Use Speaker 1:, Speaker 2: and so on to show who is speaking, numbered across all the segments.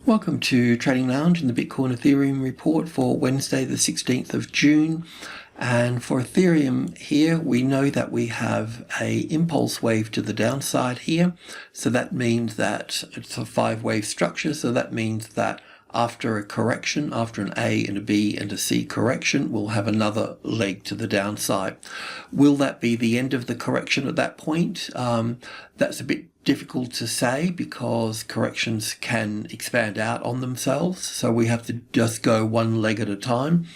Speaker 1: Welcome to Trading Lounge and the Bitcoin Ethereum report for Wednesday the 16th of June. And for Ethereum here, we know that we have a impulse wave to the downside here. So that means that it's a 5-wave structure. So that means that after a correction, after an A and a B and a C correction, we'll have another leg to the downside. Will that be the end of the correction at that point? That's a bit difficult to say because corrections can expand out on themselves. So we have to just go one leg at a time.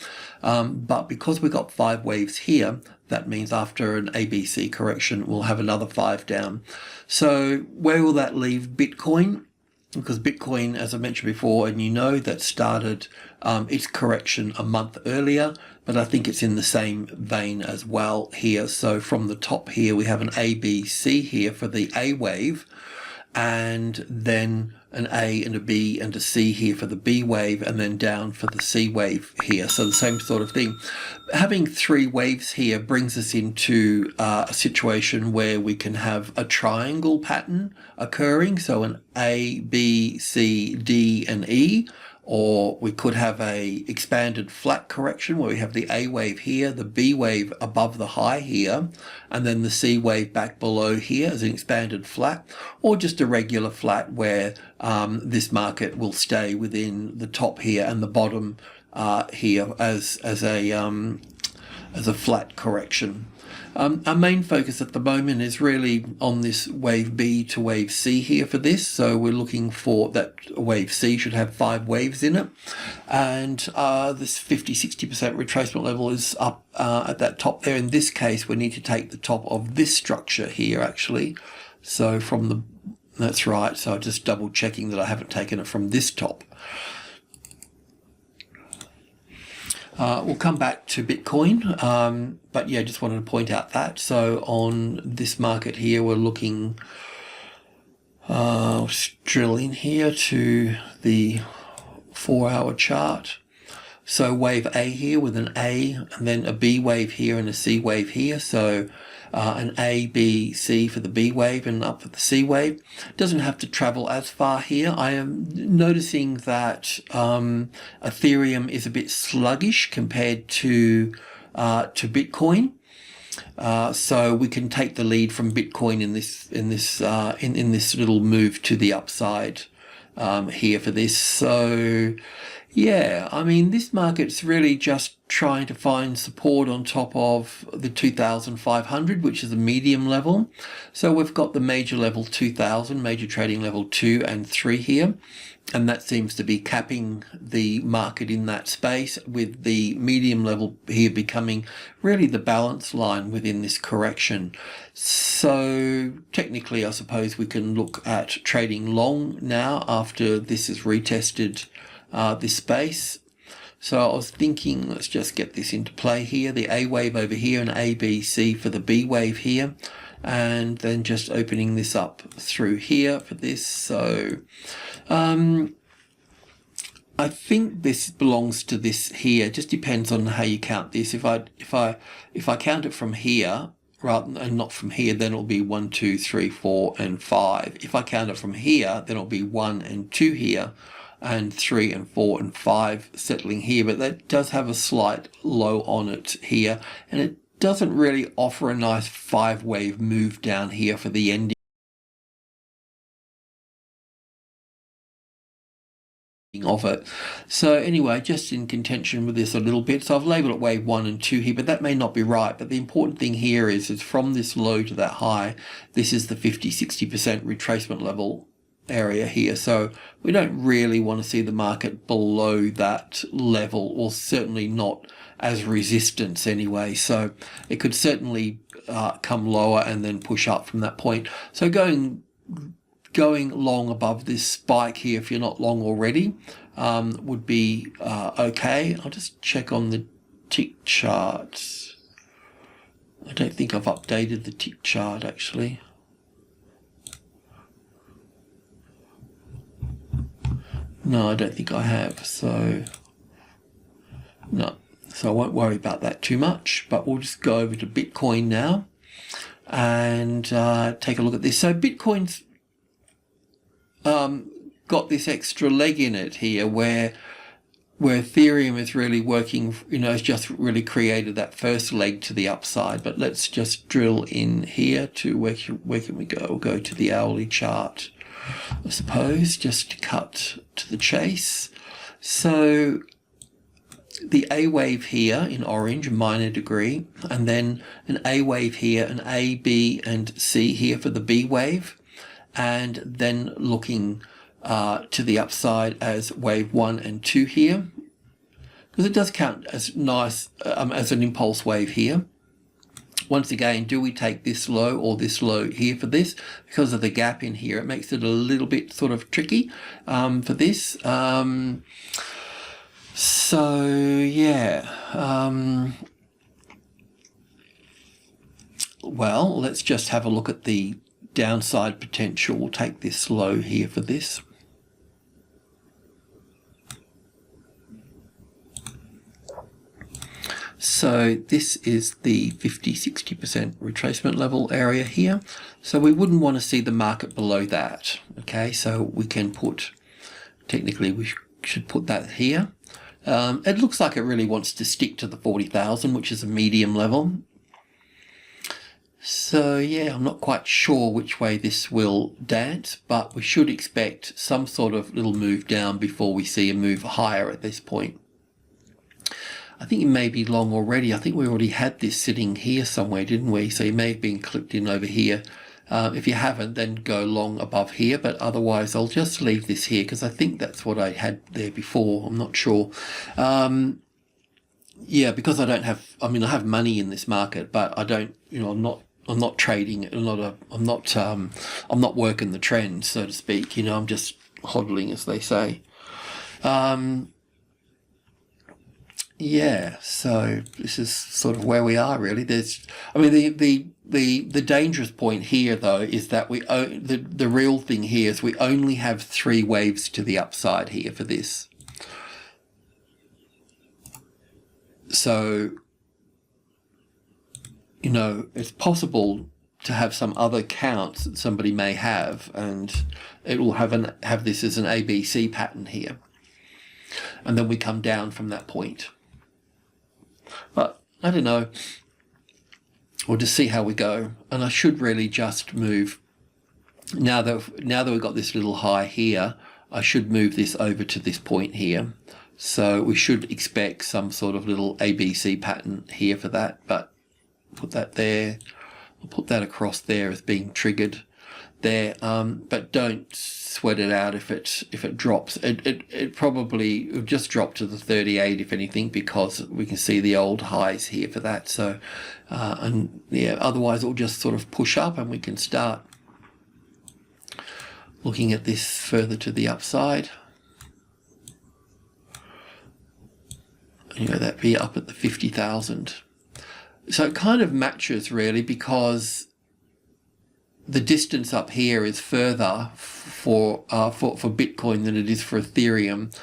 Speaker 1: But because we've got 5 waves here, that means after an ABC correction, we'll have another 5 down. So where will that leave Bitcoin? Because Bitcoin, as I mentioned before, and you know, that started its correction a month earlier, but I think it's in the same vein as well here. So from the top here, we have an ABC here for the A wave, and then an A and a B and a C here for the B wave, and then down for the C wave here. So the same sort of thing. Having 3 waves here brings us into a situation where we can have a triangle pattern occurring. So an A, B, C, D, and E. Or we could have a expanded flat correction where we have the A wave here, the B wave above the high here, and then the C wave back below here as an expanded flat, or just a regular flat where this market will stay within the top here and the bottom here as a flat correction. Our main focus at the moment is really on this wave B to wave C here for this. So we're looking for that wave C should have 5 waves in it. And this 50-60% retracement level is up at that top there. In this case, we need to take the top of this structure here actually. So from the, that's right. So just double checking that I haven't taken it from this top. We'll come back to Bitcoin, but yeah, just wanted to point out that. So on this market here, we're looking, drill in here to the 4-hour chart. So wave A here with an A, and then a B wave here and a C wave here. So an A, B, C for the B wave and up for the C wave. Doesn't have to travel as far here. I am noticing that Ethereum is a bit sluggish compared to Bitcoin. So we can take the lead from Bitcoin in this little move to the upside here for this. So yeah, I mean, this market's really just trying to find support on top of the 2,500, which is a medium level. So we've got the major level 2,000, major trading level 2 and 3 here. And that seems to be capping the market in that space, with the medium level here becoming really the balance line within this correction. So technically, I suppose we can look at trading long now after this is retested this space. So I was thinking, let's just get this into play here. The A wave over here and A, B, C for the B wave here. And then just opening this up through here for this. So I think this belongs to this here. It just depends on how you count this. If I count it from here, rather and not from here, then it'll be 1, 2, 3, 4, and 5. If I count it from here, then it'll be 1 and 2 here, and 3 and 4 and 5 settling here. But that does have a slight low on it here, and it doesn't really offer a nice 5-wave move down here for the ending of it. So anyway, just in contention with this a little bit. So I've labeled it wave 1 and 2 here, but that may not be right. But the important thing here is from this low to that high, this is the 50-60% retracement level area here. So we don't really want to see the market below that level, or certainly not as resistance anyway. So it could certainly come lower and then push up from that point. So going long above this spike here, if you're not long already, would be okay. I'll just check on the tick chart. I don't think I've updated the tick chart actually. No, I don't think I have. So no. So I won't worry about that too much, but we'll just go over to Bitcoin now and take a look at this. So Bitcoin's got this extra leg in it here where Ethereum is really working, it's just really created that first leg to the upside. But let's just drill in here to where can we go? We'll go to the hourly chart, I suppose, just to cut to the chase. So the A wave here in orange, minor degree, and then an A wave here, an A, B, and C here for the B wave, and then looking to the upside as wave 1 and 2 here, because it does count as nice as an impulse wave here. Once again, do we take this low or this low here for this? Because of the gap in here, it makes it a little bit sort of tricky for this. So yeah, well, let's just have a look at the downside potential. We'll take this low here for this. So this is the 50-60% retracement level area here. So we wouldn't want to see the market below that. Okay, so we can put, technically we should put that here. It looks like it really wants to stick to the 40,000, which is a medium level. So yeah, I'm not quite sure which way this will dance, but we should expect some sort of little move down before we see a move higher at this point. I think it may be long already. I think we already had this sitting here somewhere, didn't we? So you may have been clipped in over here. If you haven't, then go long above here, but otherwise I'll just leave this here because I think that's what I had there before. I'm not sure. Yeah, because I don't have, I mean, I have money in this market, but I don't, I'm not trading. I'm not working the trend, so to speak. I'm just hodling, as they say. Yeah, so this is sort of where we are really. The dangerous point here though is that the real thing here is we only have 3 waves to the upside here for this. So, it's possible to have some other counts that somebody may have, and it will have this as an ABC pattern here, and then we come down from that point. But I don't know. We'll just see how we go. And I should really just move. Now that we've got this little high here, I should move this over to this point here. So we should expect some sort of little ABC pattern here for that. But put that there. I'll put that across there as being triggered there. But don't sweat it out if it drops. It probably will just drop to the 38 if anything, because we can see the old highs here for that. So and yeah, otherwise it'll just sort of push up and we can start looking at this further to the upside. That'd be up at the 50,000. So it kind of matches really, because the distance up here is further for Bitcoin than it is for Ethereum.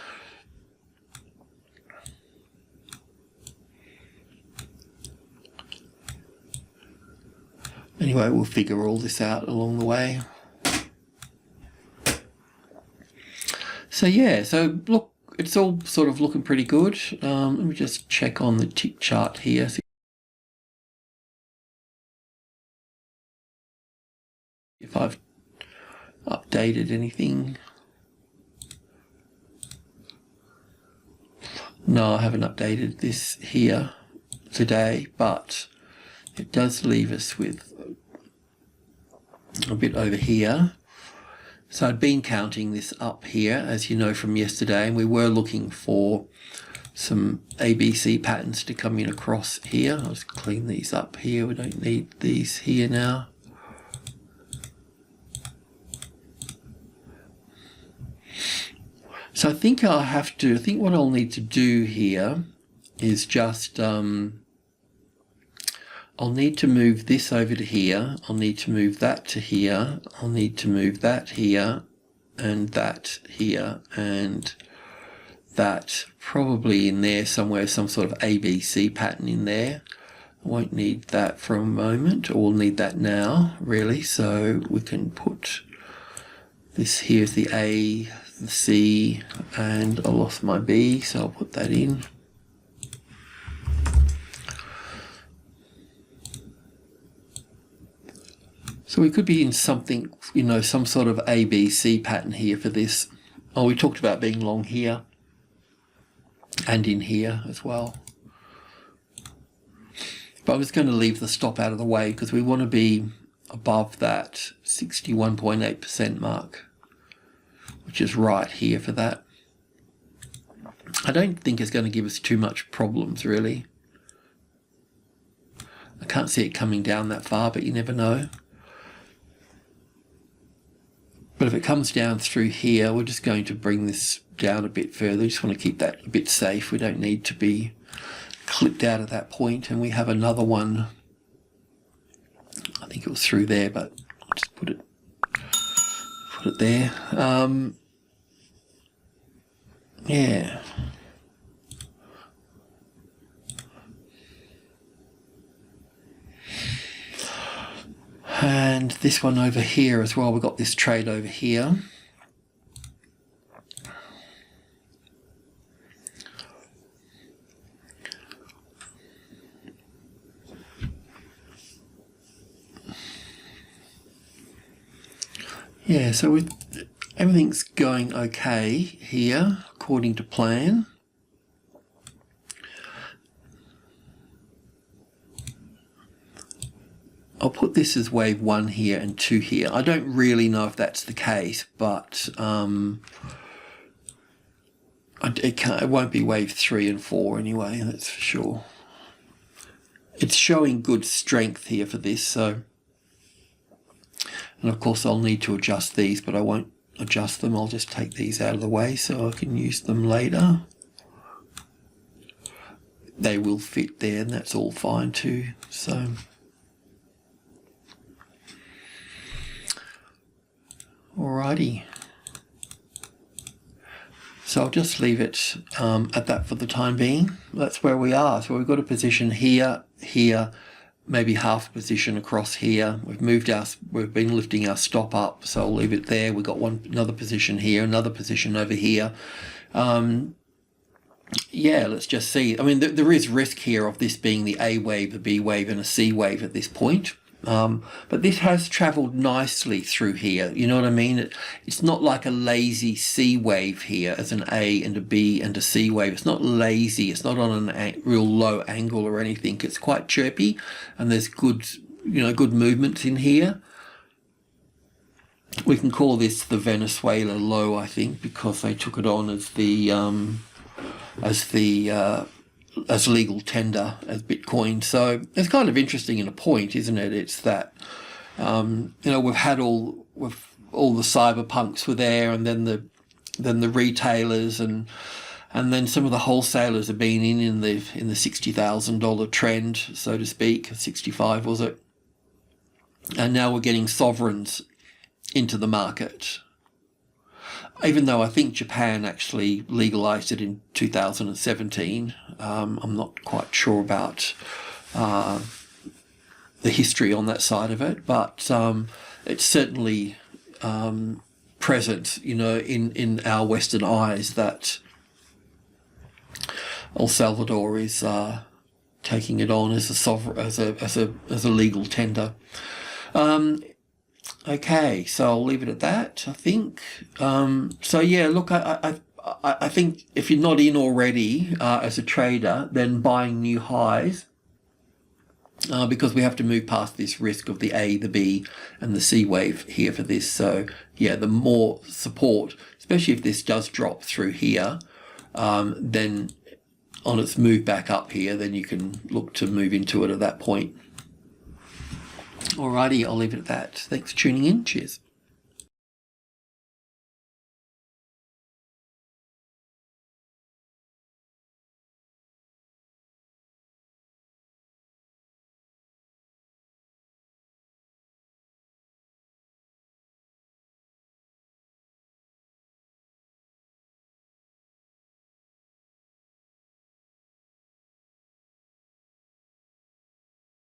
Speaker 1: Anyway, we'll figure all this out along the way. So yeah, so look, it's all sort of looking pretty good. Let me just check on the tick chart here. If I've updated anything. No, I haven't updated this here today, but it does leave us with a bit over here. So I'd been counting this up here, as you know from yesterday, and we were looking for some ABC patterns to come in across here. I'll just clean these up here. We don't need these here now. So I think what I'll need to do here is just, I'll need to move this over to here, I'll need to move that to here, I'll need to move that here, and that here, and that probably in there somewhere, some sort of ABC pattern in there. I won't need that for a moment, or we'll need that now, really, so we can put this here as the A the C, and I lost my B, so I'll put that in. So we could be in something, you know, some sort of ABC pattern here for this. Oh, we talked about being long here and in here as well. But I was going to leave the stop out of the way because we want to be above that 61.8% mark, which is right here for that. I don't think it's going to give us too much problems, really. I can't see it coming down that far, but you never know. But if it comes down through here, we're just going to bring this down a bit further. We just want to keep that a bit safe. We don't need to be clipped out at that point. And we have another one. I think it was through there, but I'll just put it there. Yeah. And this one over here as well, we've got this trade over here. Yeah, so everything's going okay here, according to plan. I'll put this as wave 1 here and 2 here. I don't really know if that's the case, but it won't be wave 3 and 4 anyway, that's for sure. It's showing good strength here for this, so... And of course I'll need to adjust these, but I won't adjust them. I'll just take these out of the way so I can use them later. They will fit there, and that's all fine too, so... Alrighty, so I'll just leave it at that for the time being. That's where we are. So we've got a position here, here, maybe half a position across here. We've been lifting our stop up, so I'll leave it there. We've got another position here, another position over here. Yeah, let's just see. I mean, there is risk here of this being the A wave, the B wave, and a C wave at this point. But this has travelled nicely through here, you know what I mean? It's not like a lazy C wave here as an A and a B and a C wave. It's not lazy, it's not on a real low angle or anything. It's quite chirpy, and there's good, you know, good movements in here. We can call this the Venezuela low, I think, because they took it on as legal tender as Bitcoin. So it's kind of interesting in a point, isn't it? It's that you know, we've had all the cyberpunks were there, and then the retailers and then some of the wholesalers have been in the $60,000 trend, so to speak. 65 was it? And now we're getting sovereigns into the market. Even though I think Japan actually legalized it in 2017, I'm not quite sure about the history on that side of it, but it's certainly present, you know, in our Western eyes that El Salvador is taking it on as a legal tender. Okay, so I'll leave it at that, I think. So yeah, look, I think if you're not in already as a trader, then buying new highs, because we have to move past this risk of the A, the B, and the C wave here for this. So yeah, the more support, especially if this does drop through here, then on its move back up here, then you can look to move into it at that point. Alrighty, I'll leave it at that. Thanks for tuning in. Cheers.